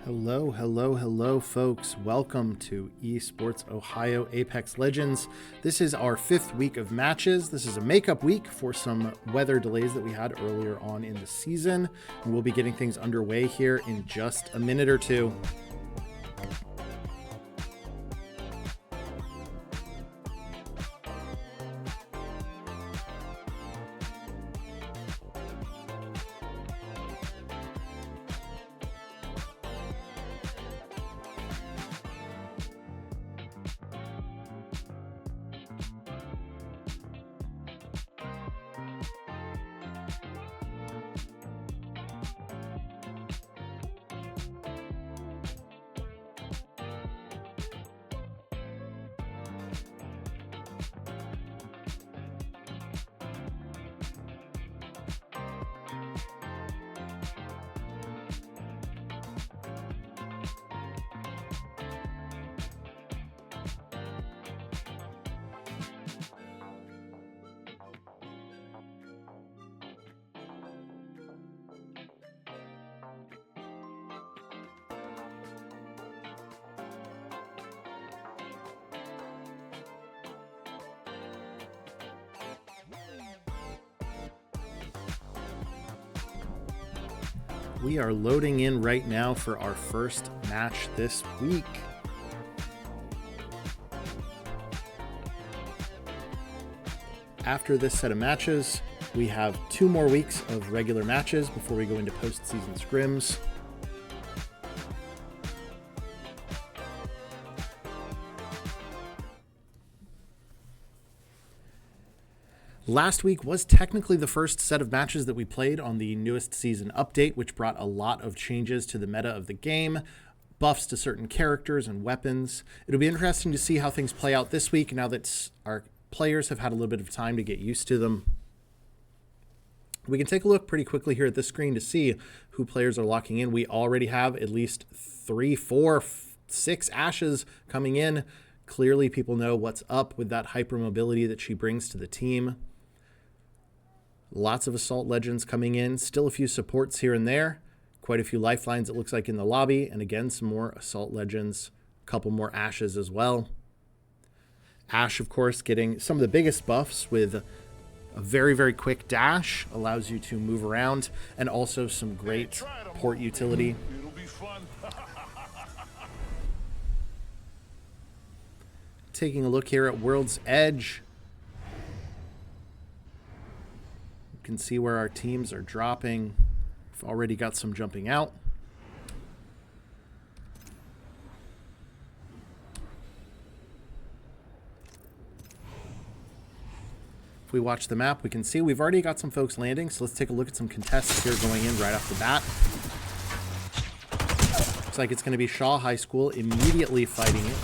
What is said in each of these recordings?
Hello, hello, hello, folks. Welcome to Esports Ohio Apex Legends. This is our 5th week of matches. This is a makeup week for some weather delays that we had earlier on in the season. And we'll be getting things underway here in just a minute or two. We are loading in right now for our first match this week. After this set of matches, we have 2 more weeks of regular matches before we go into postseason scrims. Last week was technically the first set of matches that we played on the newest season update, which brought a lot of changes to the meta of the game, buffs to certain characters and weapons. It'll be interesting to see how things play out this week now that our players have had a little bit of time to get used to them. We can take a look pretty quickly here at this screen to see who players are locking in. We already have at least 3, 4, 6 Ashes coming in. Clearly people know what's up with that hypermobility that she brings to the team. Lots of Assault Legends coming in. Still a few supports here and there. Quite a few Lifelines, it looks like, in the lobby. And again, some more Assault Legends. A couple more Ashes as well. Ashe, of course, getting some of the biggest buffs with a very, very quick dash. Allows you to move around. And also some great port utility. It'll be fun. Taking a look here at World's Edge. You can see where our teams are dropping. We've already got some jumping out. If we watch the map, we can see we've already got some folks landing. So let's take a look at some contests here going in right off the bat. Looks like it's going to be Shaw High School immediately fighting it.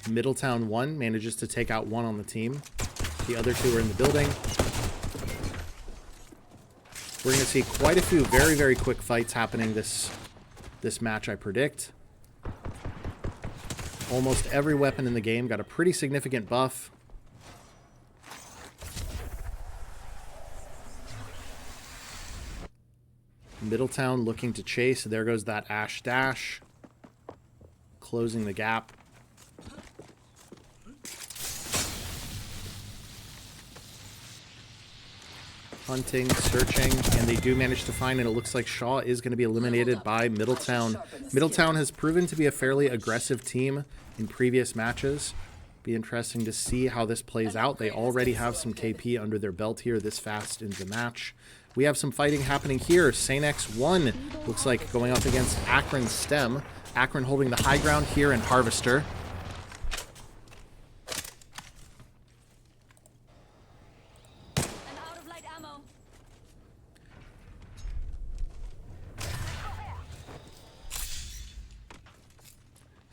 Middletown 1 manages to take out 1 on the team. The other 2 are in the building. We're going to see quite a few very, very quick fights happening this match, I predict. Almost every weapon in the game got a pretty significant buff. Middletown looking to chase. There goes that Ashe dash. Closing the gap. Hunting, searching, and they do manage to find, and it looks like Shaw is going to be eliminated by Middletown. Middletown has proven to be a fairly aggressive team in previous matches. Be interesting to see how this plays out. They already have some KP under their belt here this fast into the match. We have some fighting happening here. Sanex 1 looks like going up against Akron STEM. Akron holding the high ground here in Harvester.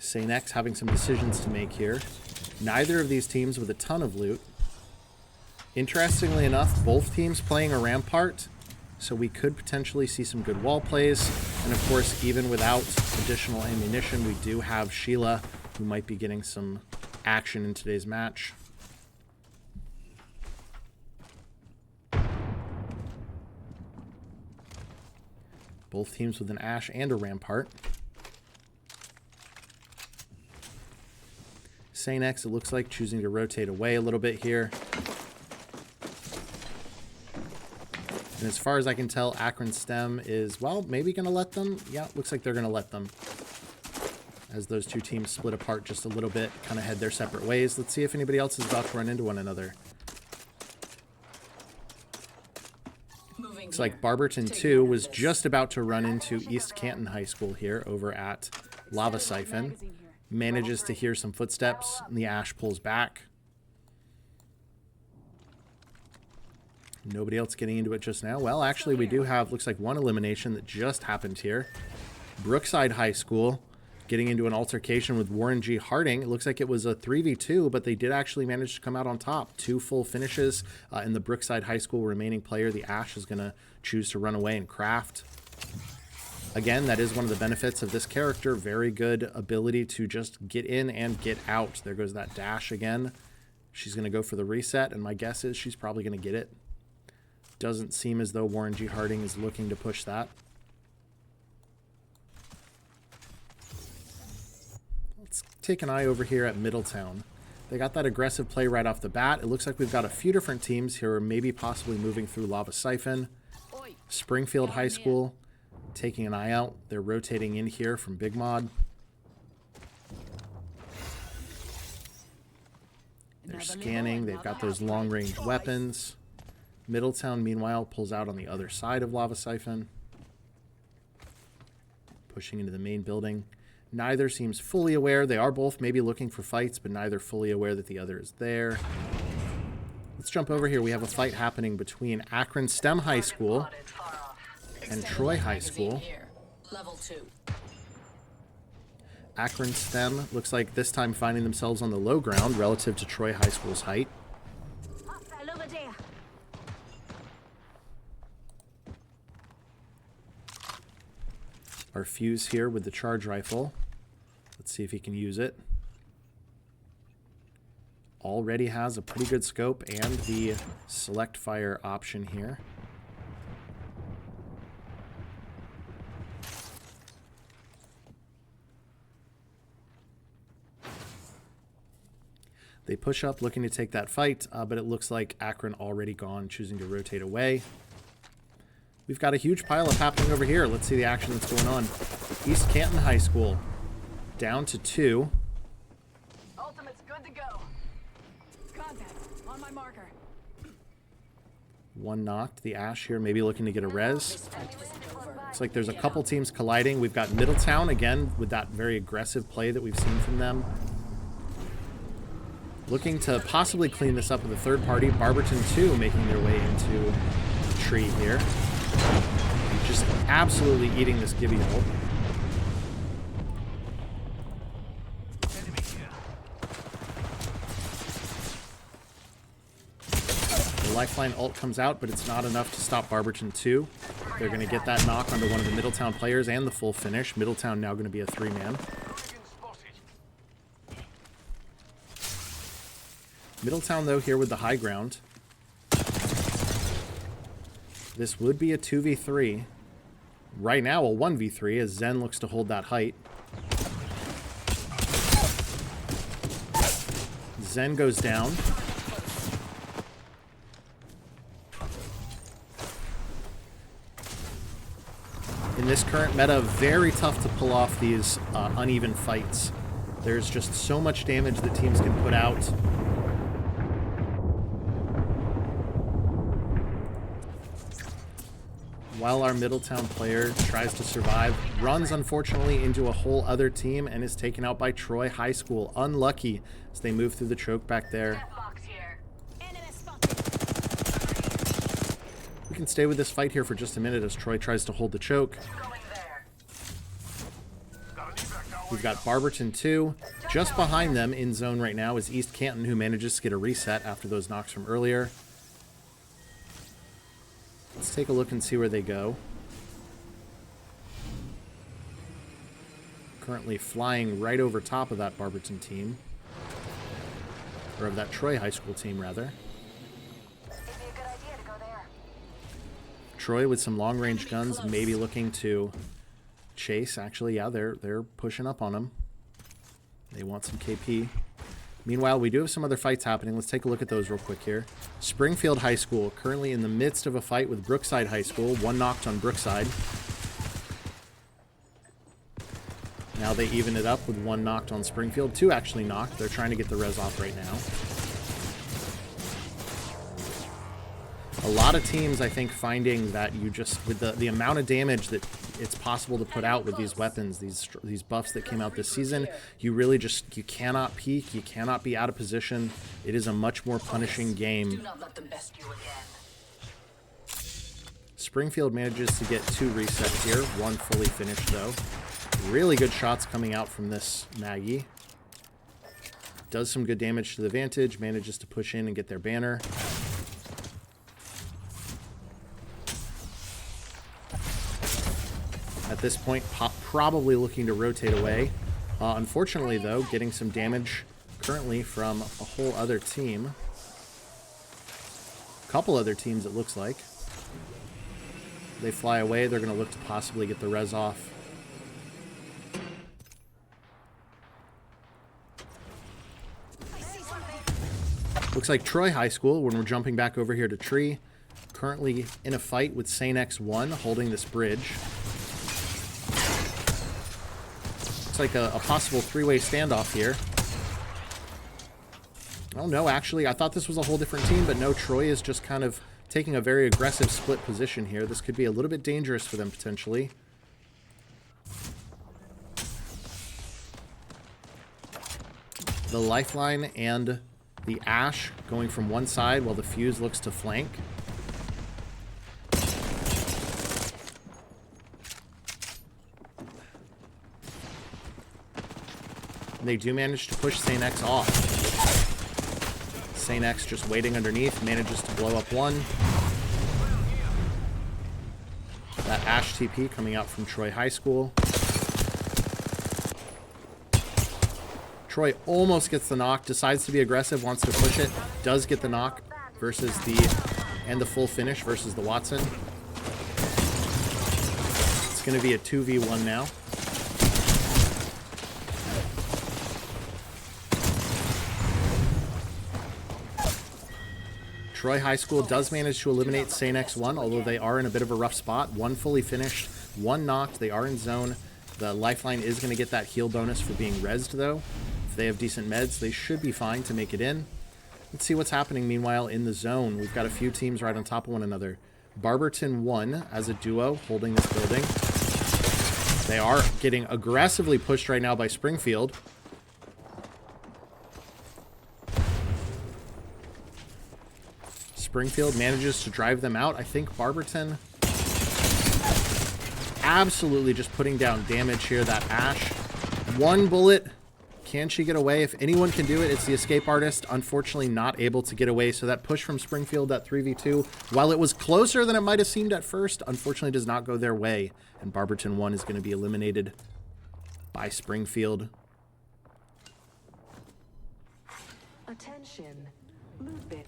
Sanex having some decisions to make here. Neither of these teams with a ton of loot. Interestingly enough, both teams playing a Rampart, so we could potentially see some good wall plays. And of course, even without additional ammunition, we do have Sheila, who might be getting some action in today's match. Both teams with an Ash and a Rampart. St. X, it looks like, choosing to rotate away a little bit here. And as far as I can tell, Akron STEM is, well, maybe going to let them. Yeah, looks like they're going to let them. As those two teams split apart just a little bit, kind of head their separate ways. Let's see if anybody else is about to run into one another. Looks like Barberton 2 was just about to run into East Canton High School here over at Lava Siphon. Manages to hear some footsteps, and the Ash pulls back. Nobody else getting into it just now. Well, actually, we do have, looks like, one elimination that just happened here. Brookside High School getting into an altercation with Warren G. Harding. It looks like it was a 3v2, but they did actually manage to come out on top. 2 full finishes, and the Brookside High School remaining player, the Ash, is going to choose to run away and craft. Again, that is one of the benefits of this character. Very good ability to just get in and get out. There goes that dash again. She's going to go for the reset, and my guess is she's probably going to get it. Doesn't seem as though Warren G. Harding is looking to push that. Let's take an eye over here at Middletown. They got that aggressive play right off the bat. It looks like we've got a few different teams here, maybe possibly moving through Lava Siphon. Springfield High School taking an eye out. They're rotating in here from Big Mod. They're scanning. They've got those long-range weapons. Middletown, meanwhile, pulls out on the other side of Lava Siphon. Pushing into the main building. Neither seems fully aware. They are both maybe looking for fights, but neither fully aware that the other is there. Let's jump over here. We have a fight happening between Akron STEM High School and Troy High School. Level 2. Akron STEM looks like this time finding themselves on the low ground relative to Troy High School's height. Our Fuse here with the charge rifle. Let's see if he can use it. Already has a pretty good scope and the select fire option here. They push up looking to take that fight, but it looks like Akron already gone, choosing to rotate away. We've got a huge pileup happening over here. Let's see the action that's going on. East Canton High School down to 2. Ultimate's good to go. Contact on my marker. One knocked. The Ash here maybe looking to get a res. Looks like there's a couple teams colliding. We've got Middletown again with that very aggressive play that we've seen from them. Looking to possibly clean this up with a third party. Barberton 2 making their way into the tree here. Just absolutely eating this Gibby hole. The Lifeline ult comes out, but it's not enough to stop Barberton 2. They're going to get that knock onto one of the Middletown players and the full finish. Middletown now going to be a 3-man. Middletown, though, here with the high ground. This would be a 2v3. Right now, a 1v3 as Zen looks to hold that height. Zen goes down. In this current meta, very tough to pull off these uneven fights. There's just so much damage that teams can put out. While our Middletown player tries to survive, runs unfortunately into a whole other team and is taken out by Troy High School. Unlucky as they move through the choke back there. We can stay with this fight here for just a minute as Troy tries to hold the choke. We've got Barberton 2. Just behind them in zone right now is East Canton, who manages to get a reset after those knocks from earlier. Let's take a look and see where they go. Currently flying right over top of that Barberton team. Or of that Troy High School team, rather. Troy with some long-range guns, maybe looking to chase. Actually, yeah, they're pushing up on him. They want some KP. Meanwhile, we do have some other fights happening. Let's take a look at those real quick here. Springfield High School currently in the midst of a fight with Brookside High School. One knocked on Brookside. Now they even it up with one knocked on Springfield. Two actually knocked. They're trying to get the res off right now. A lot of teams, I think, finding that you just, with the amount of damage that it's possible to put out with these weapons, these buffs that came out this season, you really just, you cannot peek, you cannot be out of position. It is a much more punishing game. Springfield manages to get 2 resets here, 1 fully finished though. Really good shots coming out from this Maggie. Does some good damage to the Vantage, manages to push in and get their banner. At this point, probably looking to rotate away. Unfortunately, though, getting some damage currently from a whole other team. A couple other teams, it looks like. They fly away. They're going to look to possibly get the res off. Looks like Troy High School, when we're jumping back over here to Tree, currently in a fight with Saint X1 holding this bridge. Like a possible 3-way standoff here. Oh no, actually, I thought this was a whole different team, but no, Troy is just kind of taking a very aggressive split position here. This could be a little bit dangerous for them potentially. The Lifeline and the Ash going from one side while the Fuse looks to flank. They do manage to push Saint X off. Saint X just waiting underneath, manages to blow up one. That Ash TP coming out from Troy High School. Troy almost gets the knock, decides to be aggressive, wants to push it, does get the knock versus the full finish versus the Watson. It's going to be a 2v1 now. Troy High School does manage to eliminate Saint X1, although they are in a bit of a rough spot. One fully finished, one knocked. They are in zone. The Lifeline is going to get that heal bonus for being rezzed, though. If they have decent meds, they should be fine to make it in. Let's see what's happening, meanwhile, in the zone. We've got a few teams right on top of one another. Barberton 1 as a duo holding this building. They are getting aggressively pushed right now by Springfield. Springfield manages to drive them out. I think Barberton absolutely just putting down damage here. That Ash, one bullet. Can she get away? If anyone can do it, it's the Escape Artist. Unfortunately, not able to get away. So that push from Springfield, that 3v2, while it was closer than it might have seemed at first, unfortunately does not go their way. And Barberton 1 is going to be eliminated by Springfield. Attention.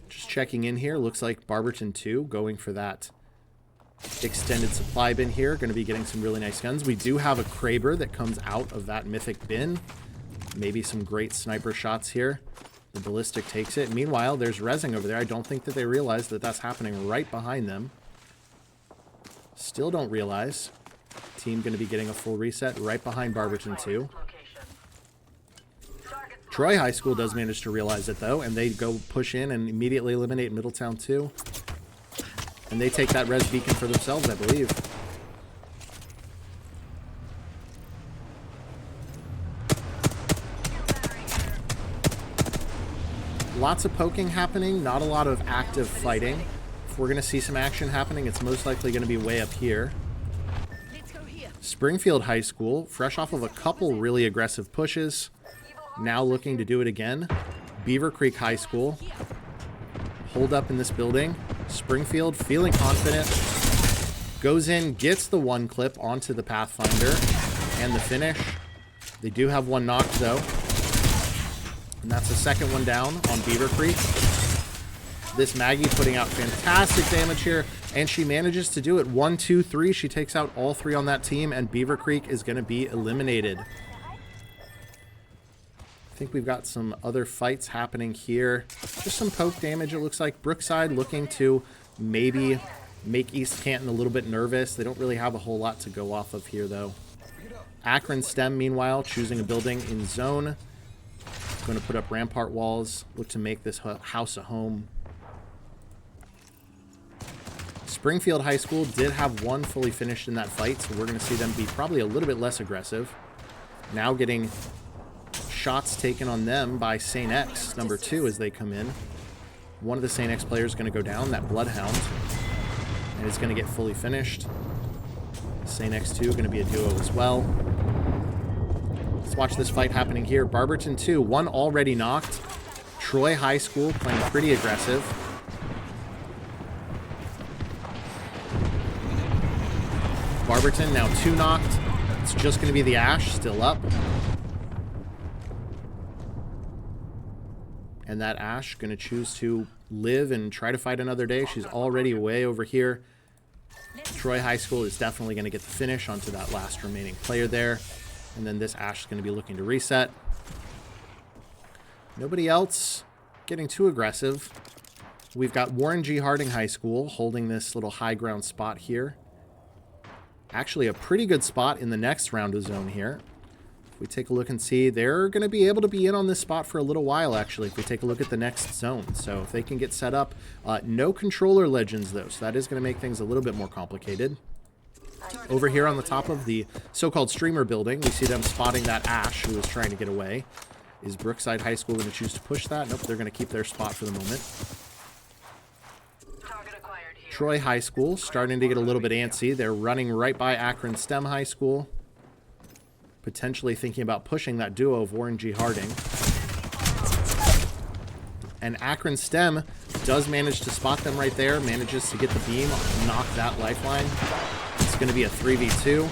Just checking in here. Looks like Barberton 2 going for that extended supply bin here. Going to be getting some really nice guns. We do have a Kraber that comes out of that mythic bin. Maybe some great sniper shots here. The ballistic takes it. Meanwhile, there's rezzing over there. I don't think that they realize that that's happening right behind them. Still don't realize. Team going to be getting a full reset right behind Barberton 2. Troy High School does manage to realize it, though, and they go push in and immediately eliminate Middletown 2. And they take that res beacon for themselves, I believe. Lots of poking happening, not a lot of active fighting. If we're going to see some action happening, it's most likely going to be way up here. Springfield High School, fresh off of a couple really aggressive pushes. Now looking to do it again. Beaver Creek High School. Hold up in this building. Springfield feeling confident. Goes in, gets the one clip onto the Pathfinder. And the finish. They do have one knocked, though. And that's the second one down on Beaver Creek. This Maggie putting out fantastic damage here, and she manages to do it. 1, 2, 3. She takes out all 3 on that team, and Beaver Creek is going to be eliminated. I think we've got some other fights happening here. Just some poke damage, it looks like. Brookside looking to maybe make East Canton a little bit nervous. They don't really have a whole lot to go off of here, though. Akron STEM, meanwhile, choosing a building in zone. Going to put up rampart walls. Look to make this house a home. Springfield High School did have 1 fully finished in that fight, so we're going to see them be probably a little bit less aggressive. Now getting shots taken on them by St. X, number 2, as they come in. One of the St. X players is going to go down, that Bloodhound, and is going to get fully finished. St. X2 going to be a duo as well. Let's watch this fight happening here. Barberton 2, 1 already knocked. Troy High School playing pretty aggressive. Barberton now 2 knocked. It's just going to be the Ash still up. And that Ash going to choose to live and try to fight another day. She's already way over here. Troy High School is definitely going to get the finish onto that last remaining player there. And then this Ash is going to be looking to reset. Nobody else getting too aggressive. We've got Warren G. Harding High School holding this little high ground spot here. Actually a pretty good spot in the next round of zone here. If we take a look and see, they're going to be able to be in on this spot for a little while, actually, if we take a look at the next zone. So if they can get set up. No controller legends, though, so that is going to make things a little bit more complicated. Over here on the top of the so-called streamer building, we see them spotting that Ash who is trying to get away. Is Brookside High School going to choose to push that? Nope, they're going to keep their spot for the moment. Troy High School starting to get a little bit antsy. They're running right by Akron STEM High School. Potentially thinking about pushing that duo of Warren G. Harding. And Akron STEM does manage to spot them right there. Manages to get the beam, knock that lifeline. It's going to be a 3v2.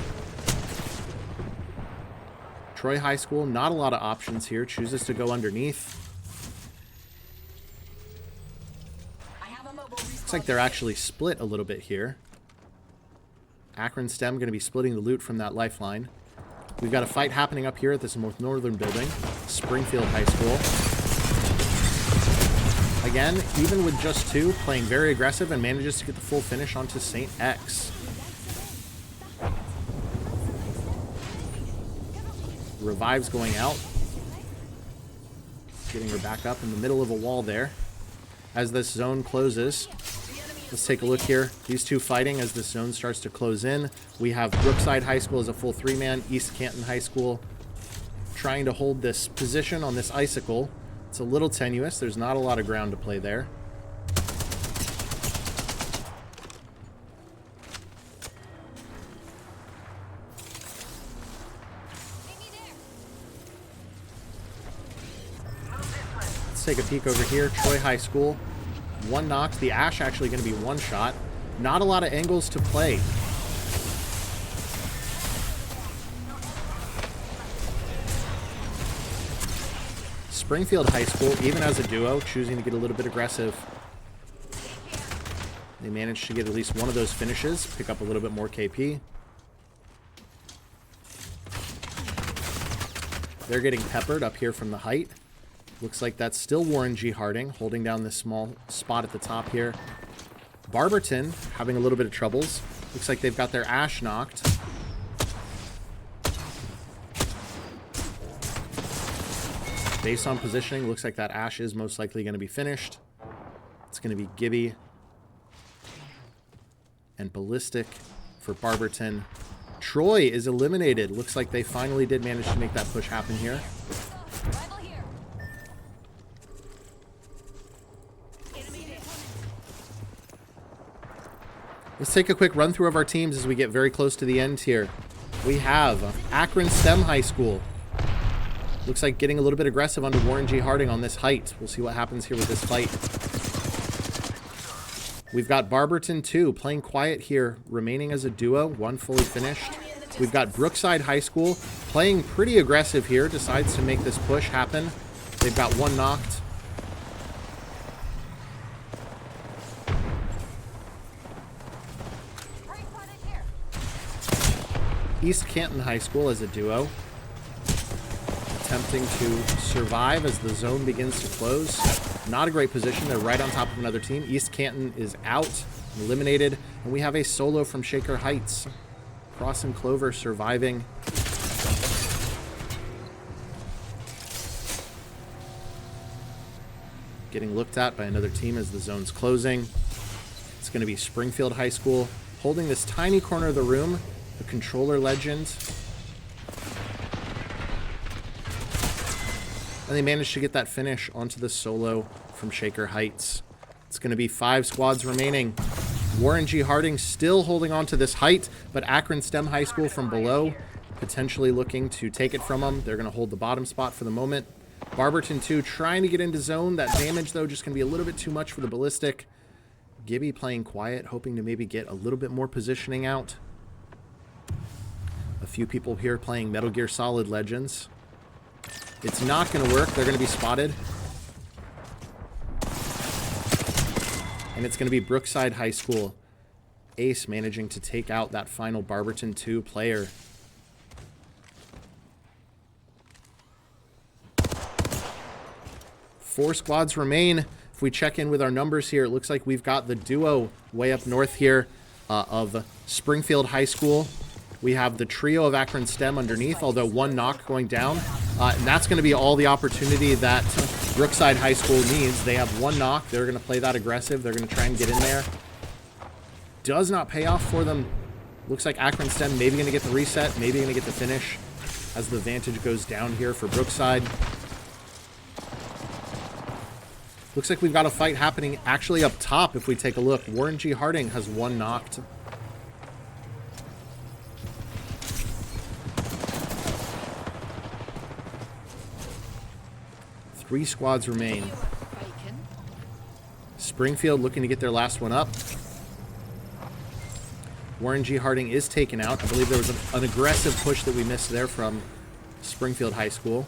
Troy High School, not a lot of options here. Chooses to go underneath. Looks like they're actually split a little bit here. Akron STEM going to be splitting the loot from that lifeline. We've got a fight happening up here at this northern building. Springfield High School. Again, even with just 2, playing very aggressive and manages to get the full finish onto St. X. Revive's going out. Getting her back up in the middle of a wall there. As this zone closes, let's take a look here. These 2 fighting as this zone starts to close in. We have Brookside High School as a full 3-man. East Canton High School trying to hold this position on this icicle. It's a little tenuous. There's not a lot of ground to play there. Let's take a peek over here. Troy High School. 1 knocked. The Ash actually going to be 1 shot. Not a lot of angles to play. Springfield High School, even as a duo, choosing to get a little bit aggressive. They managed to get at least one of those finishes, pick up a little bit more KP. They're getting peppered up here from the height. Looks like that's still Warren G. Harding holding down this small spot at the top here. Barberton having a little bit of troubles. Looks like they've got their Ash knocked. Based on positioning, looks like that Ash is most likely going to be finished. It's going to be Gibby and Ballistic for Barberton. Troy is eliminated. Looks like they finally did manage to make that push happen here. Let's take a quick run through of our teams as we get very close to the end here. We have Akron STEM High School. Looks like getting a little bit aggressive under Warren G. Harding on this height. We'll see what happens here with this fight. We've got Barberton 2 playing quiet here, remaining as a duo, 1 fully finished. We've got Brookside High School playing pretty aggressive here, decides to make this push happen. They've got 1 knocked. East Canton High School as a duo, attempting to survive as the zone begins to close. Not a great position. They're right on top of another team. East Canton is out, eliminated, and we have a solo from Shaker Heights. Cross and Clover surviving. Getting looked at by another team as the zone's closing. It's going to be Springfield High School holding this tiny corner of the room. The controller legend. And they managed to get that finish onto the solo from Shaker Heights. It's going to be 5 squads remaining. Warren G. Harding still holding on to this height, but Akron STEM High School from below potentially looking to take it from them. They're going to hold the bottom spot for the moment. Barberton 2 trying to get into zone. That damage, though, just going to be a little bit too much for the ballistic. Gibby playing quiet, hoping to maybe get a little bit more positioning out. A few people here playing Metal Gear Solid Legends. It's not going to work. They're going to be spotted. And it's going to be Brookside High School. Ace managing to take out that final Barberton 2 player. Four squads remain. If we check in with our numbers here, it looks like we've got the duo way up north here of Springfield High School. We have the trio of Akron STEM underneath, although one knock going down. And that's going to be all the opportunity that Brookside High School needs. They have one knock. They're going to play that aggressive. They're going to try and get in there. Does not pay off for them. Looks like Akron STEM maybe going to get the reset, maybe going to get the finish as the vantage goes down here for Brookside. Looks like we've got a fight happening actually up top if we take a look. Warren G. Harding has one knocked. Three squads remain. Springfield looking to get their last one up. Warren G. Harding is taken out. I believe there was an aggressive push that we missed there from Springfield High School.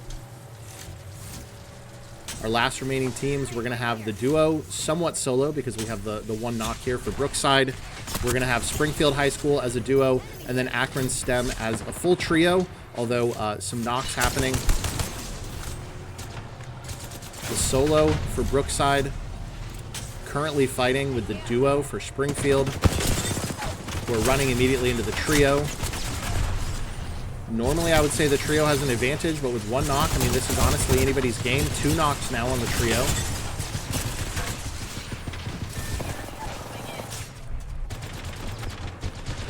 Our last remaining teams, we're going to have the duo somewhat solo because we have the one knock here for Brookside. We're going to have Springfield High School as a duo and then Akron STEM as a full trio, although some knocks happening. The solo for Brookside currently fighting with the duo for Springfield. We're running immediately into the trio. Normally, I would say the trio has an advantage, but with one knock, I mean, this is honestly anybody's game. 2 knocks now on the trio.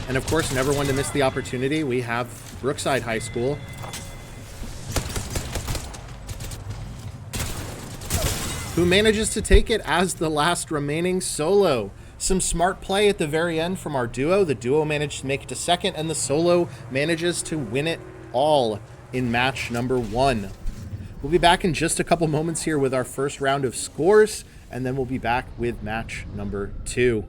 And of course, never one to miss the opportunity. We have Brookside High School. Who manages to take it as the last remaining solo. Some smart play at the very end from our duo. The duo managed to make it to second, and the solo manages to win it all in match number 1. We'll be back in just a couple moments here with our first round of scores, and then we'll be back with match number 2.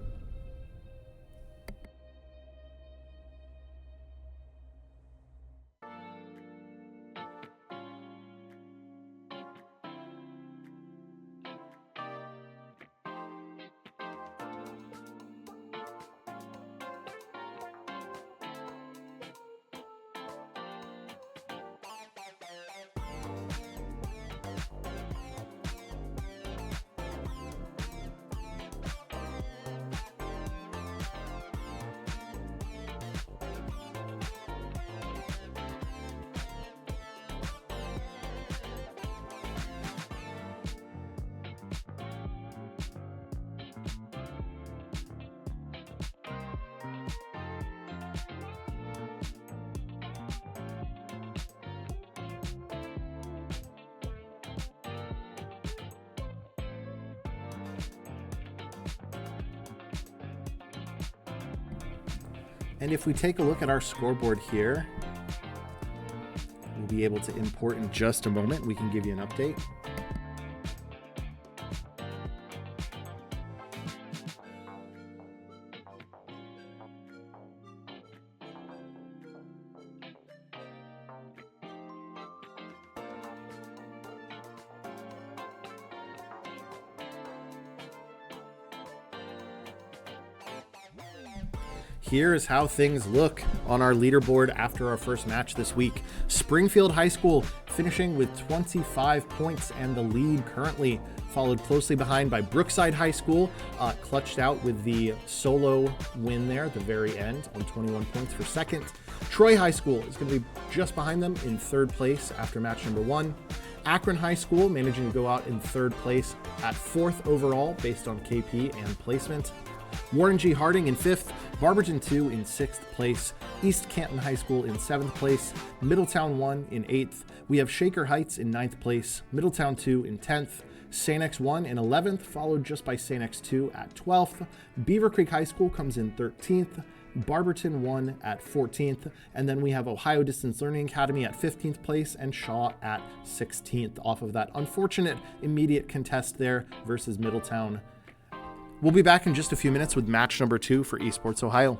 And if we take a look at our scoreboard here, we'll be able to import in just a moment. We can give you an update. Here's how things look on our leaderboard after our first match this week. Springfield High School finishing with 25 points and the lead currently, followed closely behind by Brookside High School, clutched out with the solo win there at the very end on 21 points for second. Troy High School is going to be just behind them in third place after match number 1. Akron High School managing to go out in third place at 4th overall based on KP and placement. Warren G. Harding in 5th, Barberton 2 in 6th place, East Canton High School in 7th place, Middletown 1 in 8th. We have Shaker Heights in 9th place, Middletown 2 in 10th, St. X 1 in 11th, followed just by St. X 2 at 12th. Beaver Creek High School comes in 13th, Barberton 1 at 14th, and then we have Ohio Distance Learning Academy at 15th place and Shaw at 16th off of that unfortunate immediate contest there versus Middletown. We'll be back in just a few minutes with match number 2 for Esports Ohio.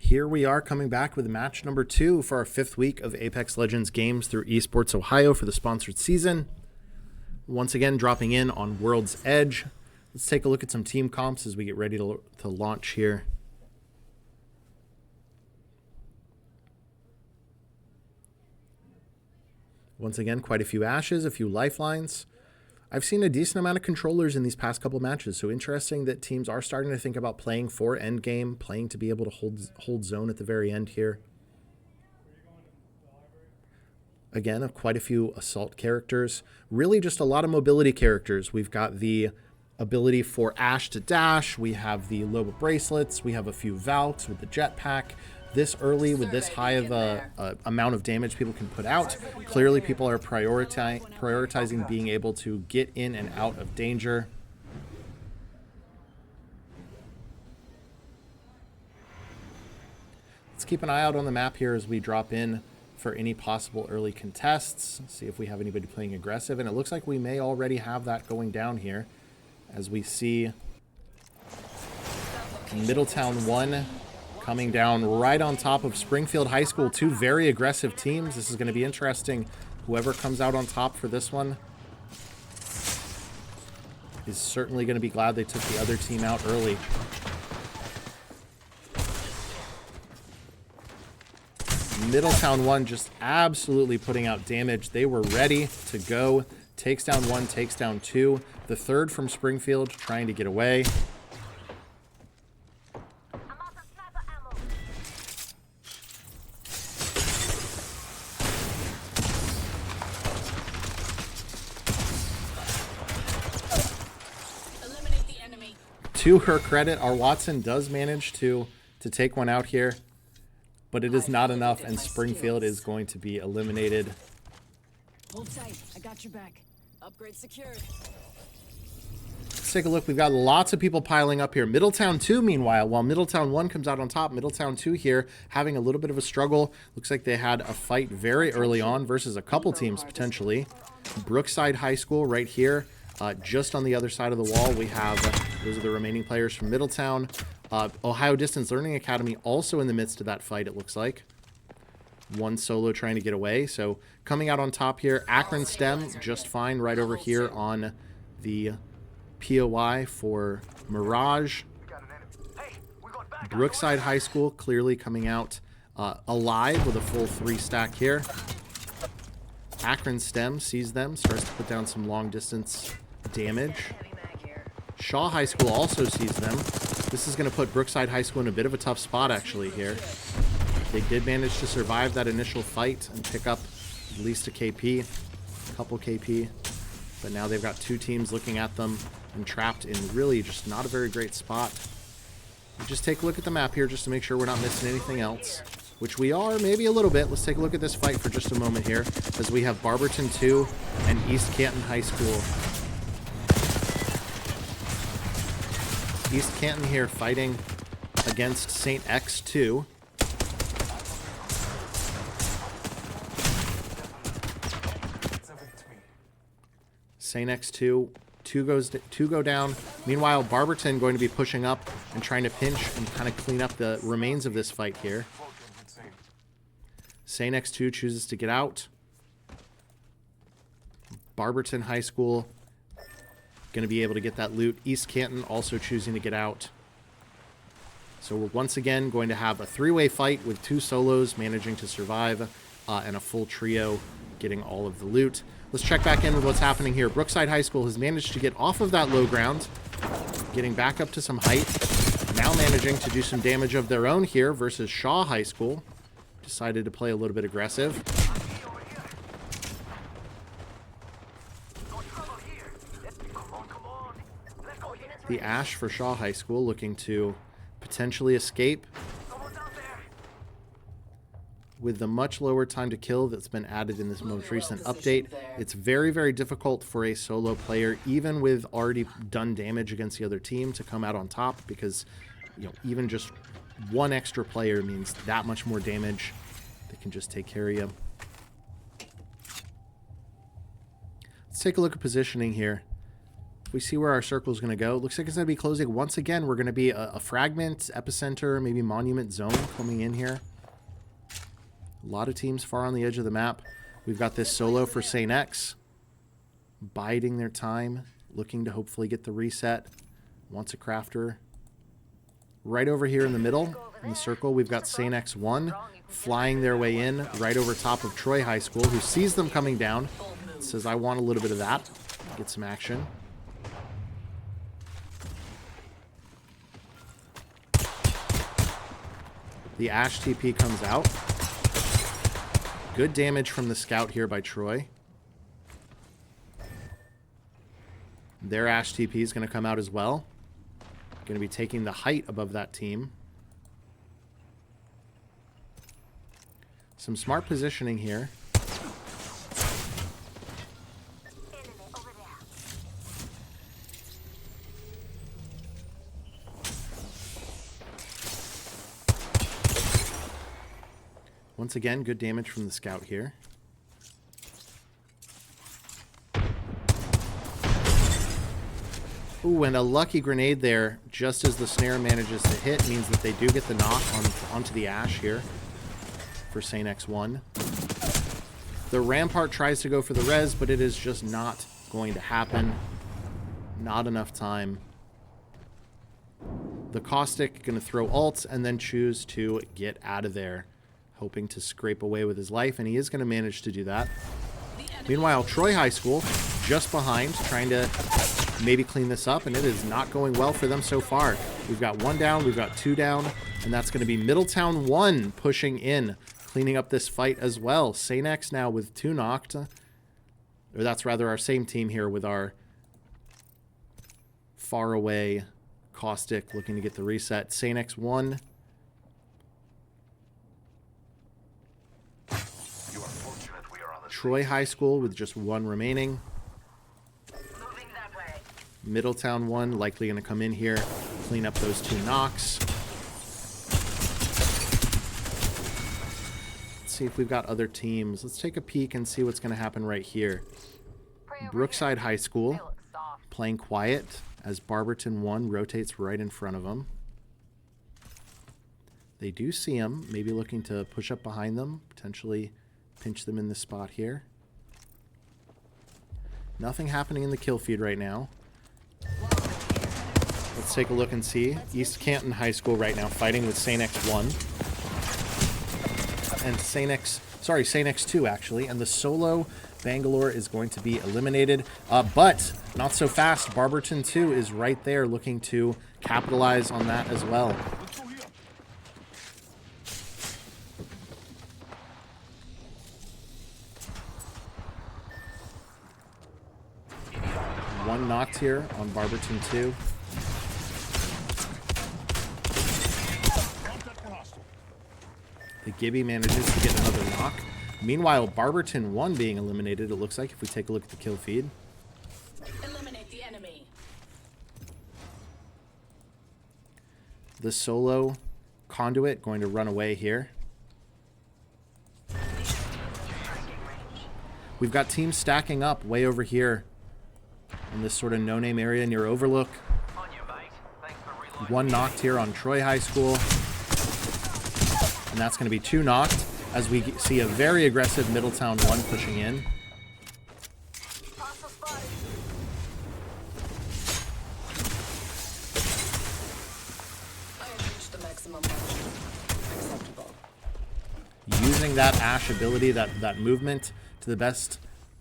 Here we are coming back with match number 2 for our 5th week of Apex Legends games through Esports Ohio for the sponsored season. Once again, dropping in on World's Edge. Let's take a look at some team comps as we get ready to launch here. Once again, quite a few ashes, a few lifelines. I've seen a decent amount of controllers in these past couple matches, so interesting that teams are starting to think about playing for endgame, playing to be able to hold zone at the very end here. Again, quite a few assault characters. Really just a lot of mobility characters. We've got the ability for Ashe to dash. We have the Loba bracelets. We have a few Valks with the jetpack. This early with this high of a amount of damage people can put out. Clearly people are prioritizing being able to get in and out of danger. Let's keep an eye out on the map here as we drop in for any possible early contests. See if we have anybody playing aggressive, and it looks like we may already have that going down here as we see Middletown 1 coming down right on top of Springfield High School. Two very aggressive teams. This is going to be interesting. Whoever comes out on top for this one is certainly going to be glad they took the other team out early. Middletown 1 just absolutely putting out damage. They were ready to go. Takes down 1, takes down 2. The third from Springfield trying to get away. To her credit, our Watson does manage to take one out here, but it is not enough, and Springfield is going to be eliminated. Hold tight. I got your back. Upgrade secured. Let's take a look. We've got lots of people piling up here. Middletown 2, meanwhile, while Middletown 1 comes out on top, Middletown 2 here having a little bit of a struggle. Looks like they had a fight very early on versus a couple teams, potentially. Brookside High School right here. Just on the other side of the wall, we have, those are the remaining players from Middletown. Ohio Distance Learning Academy also in the midst of that fight, it looks like. One solo trying to get away. So coming out on top here, Akron STEM just fine right over here on the POI for Mirage. Brookside High School clearly coming out alive with a full 3 stack here. Akron STEM sees them, starts to put down some long distance damage. Shaw High School also sees them. This is going to put Brookside High School in a bit of a tough spot actually here. They did manage to survive that initial fight and pick up at least a KP, a couple KP, but now they've got 2 teams looking at them and trapped in really just not a very great spot. We just take a look at the map here just to make sure we're not missing anything else, which we are maybe a little bit. Let's take a look at this fight for just a moment here as we have Barberton 2 and East Canton High School. East Canton here fighting against St. X2. St. X2, two go down. Meanwhile, Barberton going to be pushing up and trying to pinch and kind of clean up the remains of this fight here. St. X2 chooses to get out. Barberton High School going to be able to get that loot. East Canton also choosing to get out. So we're once again going to have a 3-way fight with 2 solos managing to survive and a full trio getting all of the loot. Let's check back in with what's happening here. Brookside High School has managed to get off of that low ground, getting back up to some height. Now managing to do some damage of their own here versus Shaw High School. Decided to play a little bit aggressive. The Ashe for Shaw High School looking to potentially escape with the much lower time to kill that's been added in this most recent update. It's very, very difficult for a solo player, even with already done damage against the other team, to come out on top because, you know, even just one extra player means that much more damage. They can just take care of you. Let's take a look at positioning here. We see where our circle is going to go. Looks like it's going to be closing once again. We're going to be a fragment, epicenter, maybe monument zone coming in here. A lot of teams far on the edge of the map. We've got this solo for St. X. Biding their time, looking to hopefully get the reset. Wants a crafter. Right over here in the middle, in the circle, we've got St. X1 flying their way in right over top of Troy High School, who sees them coming down. Says, I want a little bit of that. Get some action. The Ash TP comes out. Good damage from the scout here by Troy. Their Ash TP is going to come out as well. Going to be taking the height above that team. Some smart positioning here. Once again, good damage from the scout here. Ooh, and a lucky grenade there, just as the snare manages to hit, means that they do get the knock onto the Ash here for St. X1. The Rampart tries to go for the res, but it is just not going to happen. Not enough time. The Caustic going to throw ults and then choose to get out of there, hoping to scrape away with his life, and he is going to manage to do that. Meanwhile, Troy High School just behind, trying to maybe clean this up, and it is not going well for them so far. We've got one down, we've got two down, and that's going to be Middletown 1 pushing in, cleaning up this fight as well. St. X now with 2 knocked, or that's rather our same team here with our far away Caustic looking to get the reset. St. X 1. Troy High School with just 1 remaining. Middletown 1 likely going to come in here, clean up those 2 knocks. Let's see if we've got other teams. Let's take a peek and see what's going to happen right here. Brookside High School playing quiet as Barberton 1 rotates right in front of them. They do see him, maybe looking to push up behind them, potentially pinch them in this spot here. Nothing happening in the kill feed right now. Let's take a look and see. East Canton High School right now fighting with St. X1. And St. X2 actually. And the solo Bangalore is going to be eliminated. But not so fast. Barberton 2 is right there looking to capitalize on that as well. One knocked here on Barberton 2. The Gibby manages to get another knock. Meanwhile, Barberton 1 being eliminated, it looks like, if we take a look at the kill feed. Eliminate the enemy. The solo Conduit going to run away here. We've got teams stacking up way over here in this sort of no-name area near Overlook. One knocked here on Troy High School. And that's going to be 2 knocked as we see a very aggressive Middletown 1 pushing in. Using that Ash ability, that movement to the best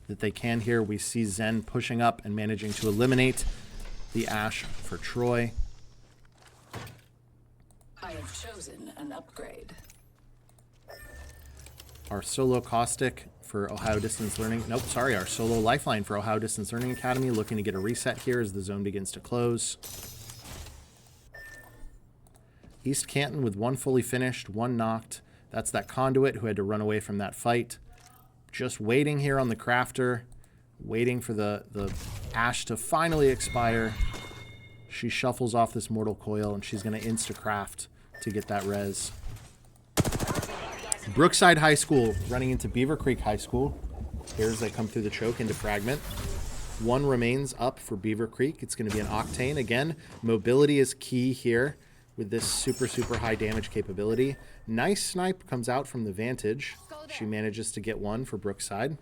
that they can here. We see Zen pushing up and managing to eliminate the Ash for Troy. I have chosen an upgrade. Our solo Caustic for Ohio Distance Learning. Nope, sorry, our solo Lifeline for Ohio Distance Learning Academy looking to get a reset here as the zone begins to close. East Canton with 1 fully finished, 1 knocked. That's that Conduit who had to run away from that fight. Just waiting here on the crafter, waiting for the Ash to finally expire. She shuffles off this Mortal Coil, and she's going to insta-craft to get that res. Brookside High School running into Beaver Creek High School. Here as they come through the choke into Fragment. One remains up for Beaver Creek. It's going to be an Octane. Again, mobility is key here with this super, super high damage capability. Nice snipe comes out from the Vantage. She manages to get one for Brookside.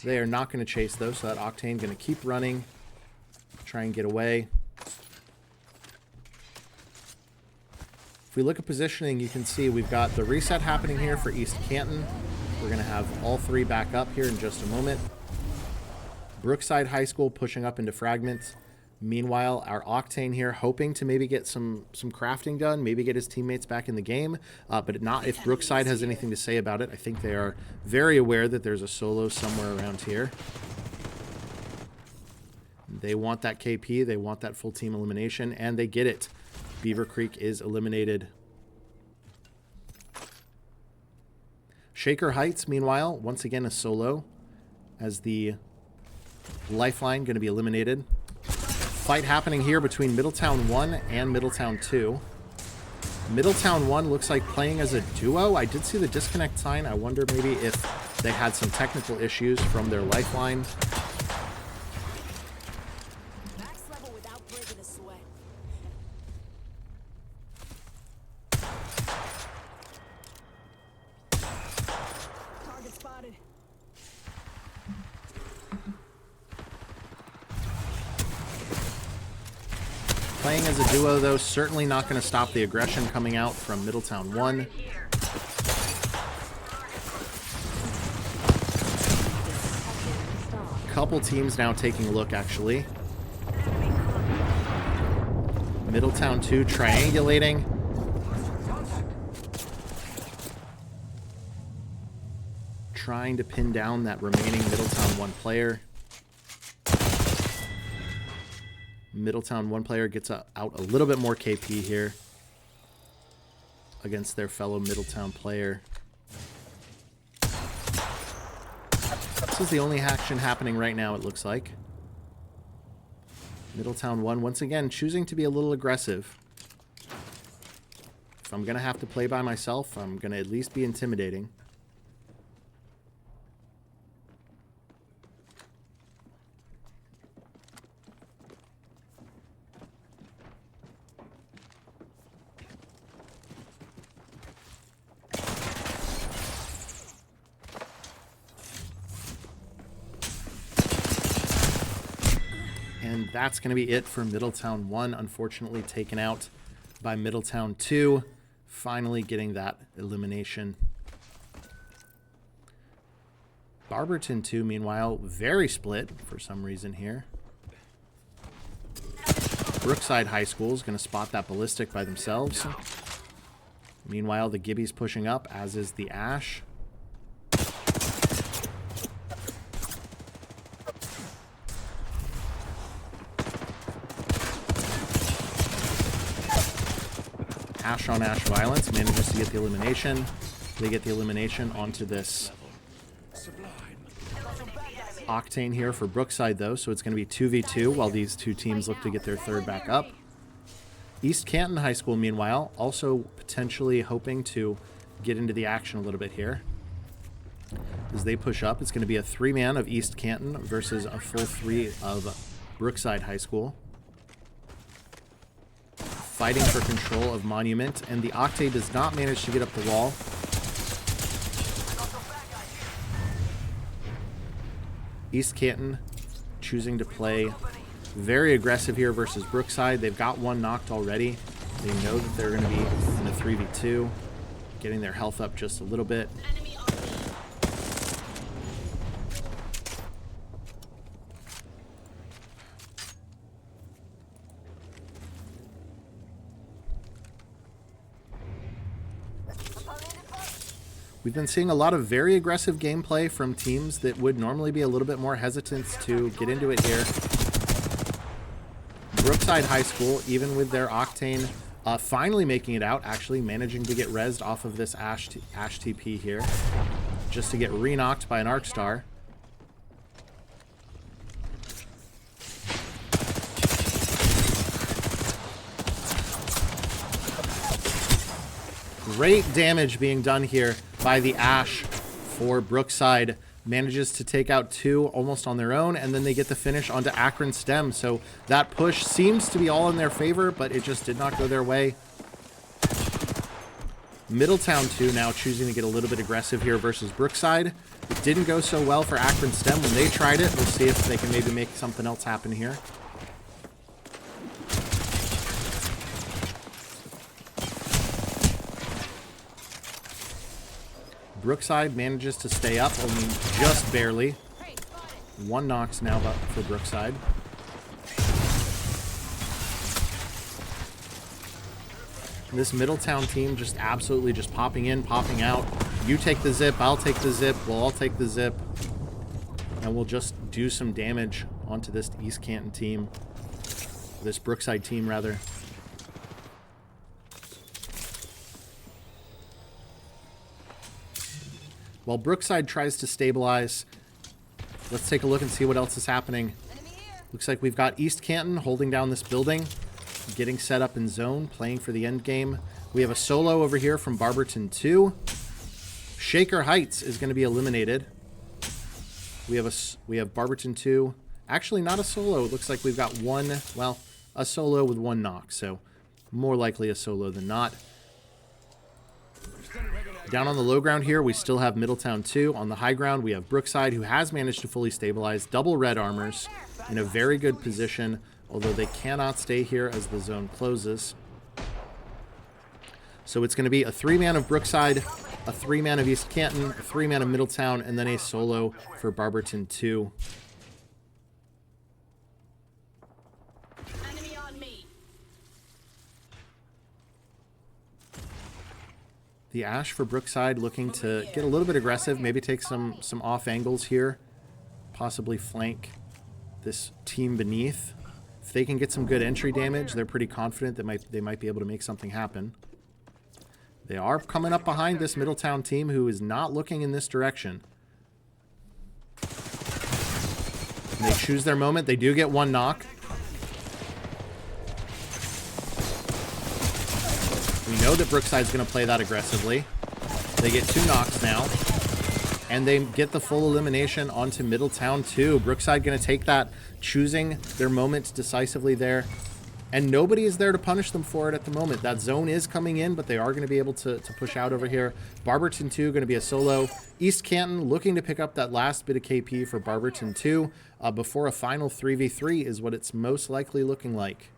They are not going to chase, though, so that Octane going to keep running, try and get away. If we look at positioning, you can see we've got the reset happening here for East Canton. We're going to have all three back up here in just a moment. Brookside High School pushing up into fragments. Meanwhile, our Octane here hoping to maybe get some crafting done, maybe get his teammates back in the game, but not if Brookside has anything to say about it. I think they are very aware that there's a solo somewhere around here. They want that KP, they want that full team elimination, and they get it. Beaver Creek is eliminated. Shaker Heights, meanwhile, once again a solo, as the Lifeline going to be eliminated. Fight happening here between Middletown 1 and Middletown 2. Middletown 1 looks like playing as a duo. I did see the disconnect sign. I wonder maybe if they had some technical issues from their Lifeline. Max level without breaking a sweat. Target spotted. Playing as a duo, though, certainly not going to stop the aggression coming out from Middletown 1. Couple teams now taking a look, actually. Middletown 2 triangulating. Trying to pin down that remaining Middletown 1 player. Middletown 1 player gets out a little bit more KP here against their fellow Middletown player. This is the only action happening right now, it looks like. Middletown 1 once again choosing to be a little aggressive. If I'm going to have to play by myself, I'm going to at least be intimidating. And that's going to be it for Middletown 1, unfortunately taken out by Middletown 2, finally getting that elimination. Barberton 2, meanwhile, very split for some reason here. Brookside High School is going to spot that ballistic by themselves. Meanwhile, the Gibby's pushing up, as is the Ash. Ash on Ash violence manages to get the elimination. They get the elimination onto this Octane here for Brookside, though, so it's going to be 2v2 while these two teams look to get their third back up. East Canton High School, meanwhile, also potentially hoping to get into the action a little bit here. As they push up, it's going to be a 3-man of East Canton versus a full 3 of Brookside High School. Fighting for control of Monument, and the Octane does not manage to get up the wall. East Canton choosing to play very aggressive here versus Brookside. They've got one knocked already. They know that they're going to be in a 3v2, getting their health up just a little bit. We've been seeing a lot of very aggressive gameplay from teams that would normally be a little bit more hesitant to get into it here. Brookside High School, even with their Octane, finally making it out, actually managing to get rezzed off of this Ash TP here, just to get re-knocked by an Arc Star. Great damage being done here by the Ash for Brookside. manages to take out 2 almost on their own, and then they get the finish onto Akron STEM. So that push seems to be all in their favor, but it just did not go their way. Middletown 2 now choosing to get a little bit aggressive here versus Brookside. It didn't go so well for Akron STEM when they tried it. We'll see if they can maybe make something else happen here. Brookside manages to stay up, only just barely. 1 knocks now for Brookside. This Middletown team just absolutely just popping in, popping out. You take the zip, I'll take the zip, we'll all take the zip. And we'll just do some damage onto this East Canton team. This Brookside team, rather. While Brookside tries to stabilize, let's take a look and see what else is happening. Looks like we've got East Canton holding down this building, getting set up in zone, playing for the end game. We have a solo over here from Barberton 2. Shaker Heights is going to be eliminated. We have Barberton 2. Actually, not a solo. It looks like we've got a solo with 1 knock, so more likely a solo than not. Down on the low ground here, we still have Middletown 2. On the high ground, we have Brookside, who has managed to fully stabilize. Double red armors in a very good position, although they cannot stay here as the zone closes. So it's going to be a 3-man of Brookside, a 3-man of East Canton, a 3-man of Middletown, and then a solo for Barberton 2. The Ash for Brookside looking to get a little bit aggressive, maybe take some off angles here, possibly flank this team beneath. If they can get some good entry damage, they're pretty confident that they might be able to make something happen. They are coming up behind this Middletown team, who is not looking in this direction. And they choose their moment. They do get 1 knock. We know that Brookside's going to play that aggressively. They get 2 knocks now. And they get the full elimination onto Middletown 2. Brookside going to take that, choosing their moment decisively there. And nobody is there to punish them for it at the moment. That zone is coming in, but they are going to be able to push out over here. Barberton 2 going to be a solo. East Canton looking to pick up that last bit of KP for Barberton 2 before a final 3v3 is what it's most likely looking like.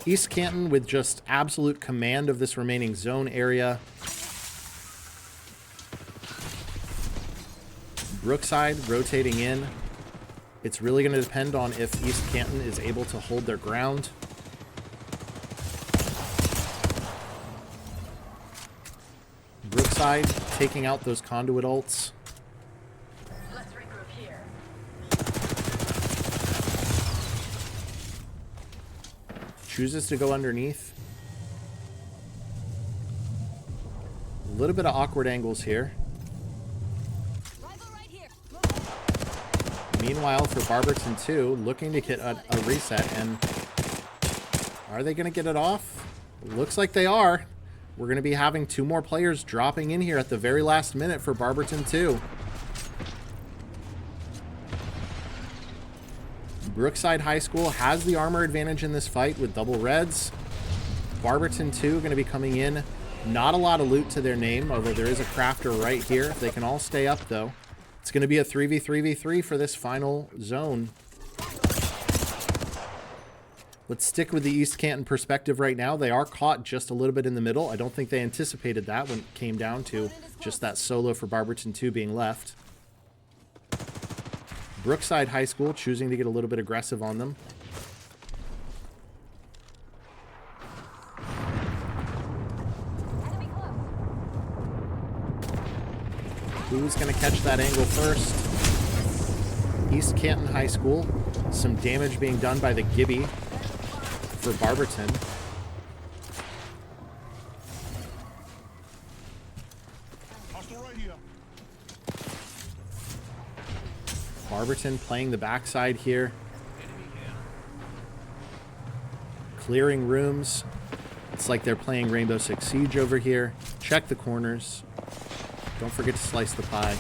East Canton with just absolute command of this remaining zone area. Brookside rotating in. It's really going to depend on if East Canton is able to hold their ground. Brookside taking out those conduit ults. Let's regroup here. Chooses to go underneath. A little bit of awkward angles here. Meanwhile, for Barberton 2, looking to get a reset, and are they going to get it off? Looks like they are. We're going to be having 2 more players dropping in here at the very last minute for Barberton 2. Brookside High School has the armor advantage in this fight with double reds. Barberton 2 going to be coming in. Not a lot of loot to their name, although there is a crafter right here. They can all stay up, though. It's going to be a 3v3v3 for this final zone. Let's stick with the East Canton perspective right now. They are caught just a little bit in the middle. I don't think they anticipated that when it came down to just that solo for Barberton 2 being left. Brookside High School choosing to get a little bit aggressive on them. Who's going to catch that angle first? East Canton High School. Some damage being done by the Gibby for Barberton. Barberton playing the backside here. Clearing rooms. It's like they're playing Rainbow Six Siege over here. Check the corners. Don't forget to slice the pie.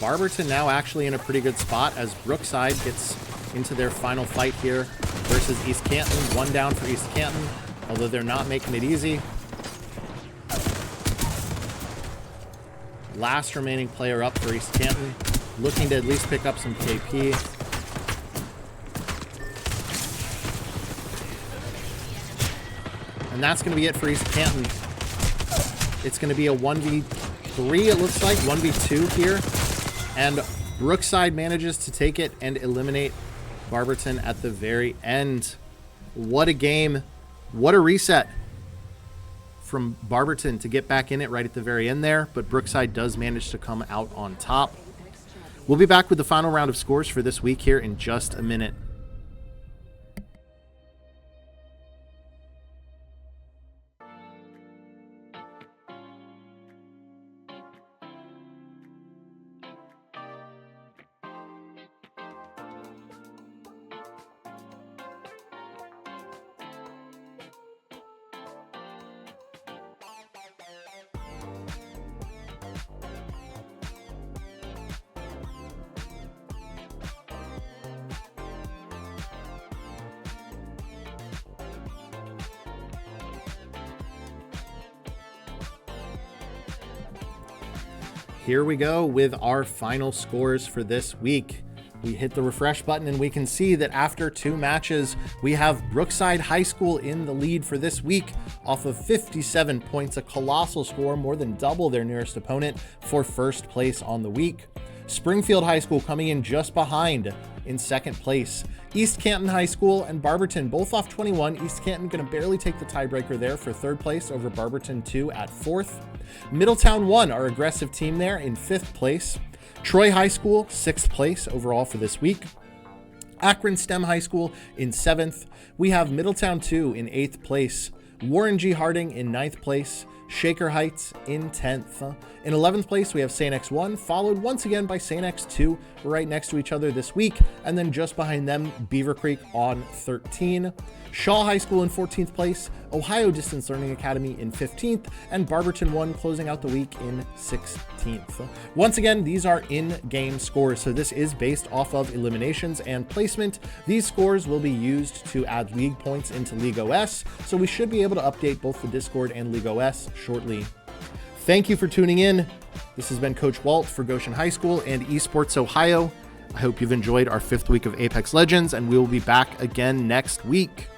Barberton now actually in a pretty good spot as Brookside gets into their final fight here versus East Canton. One down for East Canton, although they're not making it easy. Last remaining player up for East Canton, looking to at least pick up some KP. And that's going to be it for East Canton. It's going to be a 1v3, it looks like, 1v2 here. And Brookside manages to take it and eliminate Barberton at the very end. What a game. What a reset from Barberton to get back in it right at the very end there. But Brookside does manage to come out on top. We'll be back with the final round of scores for this week here in just a minute. Here we go with our final scores for this week. We hit the refresh button and we can see that after 2 matches, we have Brookside High School in the lead for this week off of 57 points, a colossal score, more than double their nearest opponent for first place on the week. Springfield High School coming in just behind in second place. East Canton High School and Barberton both off 21. East Canton going to barely take the tiebreaker there for third place over Barberton 2 at fourth. Middletown 1, our aggressive team there, in 5th place. Troy High School, 6th place overall for this week. Akron STEM High School in 7th. We have Middletown 2 in 8th place. Warren G. Harding in 9th place. Shaker Heights in 10th. In 11th place, we have St. X 1, followed once again by St. X 2. We're right next to each other this week. And then just behind them, Beaver Creek on 13. Shaw High School in 14th place, Ohio Distance Learning Academy in 15th, and Barberton 1 closing out the week in 16th. Once again, these are in-game scores, so this is based off of eliminations and placement. These scores will be used to add league points into League OS, so we should be able to update both the Discord and League OS shortly. Thank you for tuning in. This has been Coach Walt for Goshen High School and Esports Ohio. I hope you've enjoyed our 5th week of Apex Legends, and we will be back again next week.